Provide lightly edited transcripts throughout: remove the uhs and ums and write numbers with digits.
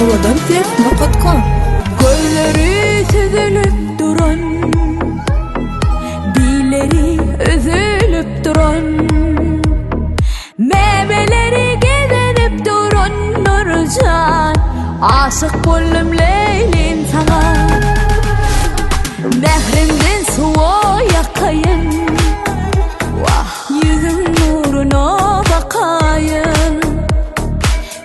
Oladantef.com. Gözleri süzülüp duran, dilleri üzülüp duran, memeleri gezenip duran Nurcan. Aşık boldum Leylim sana, mehrimden suya akayın, vah yüzün nuruna bakayın.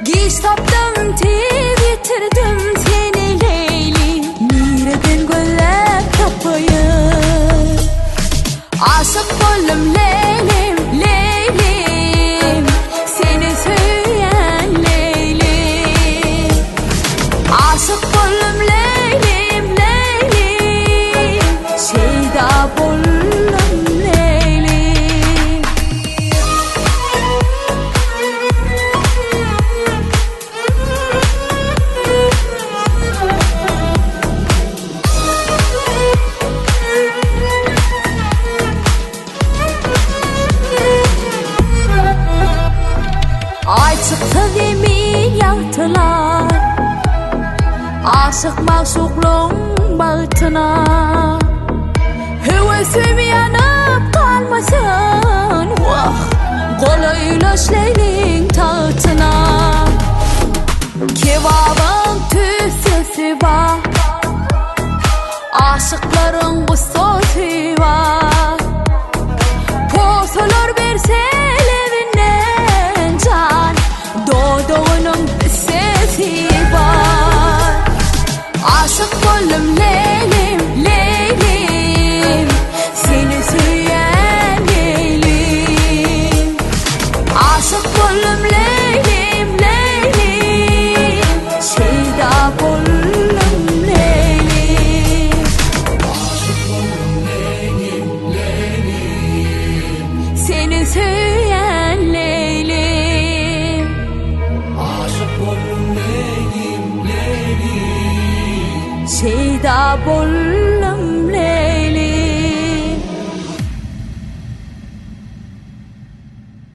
Giş taptım tez yitirdim seni Leyli, nereden gözlep tapayım. Aşık boldum Leylim, Leylim, seni söyleyen Leylim. Aşık boldum Leylim, Leylim, şeyda boldum Leylim. Ay çıktı zemin yaktılar, aşık maşuklığın bağıtına. Heveslim yanıp kalmasın, vah kolayla Leylim tahtına. Kebabın tüsüsü var, aşıkların gustosu var. Posalar verse evinden can, doğduğunun sesi var. Aşık boldum Leylim, Leylim, seni söyleyen Leylim. Aşık boldum Leylim, Leylim, şeyda boldum Leylim. Seni söyleyen Leylim. Aşık oldum Leylim, Leylim. Şeyda boldum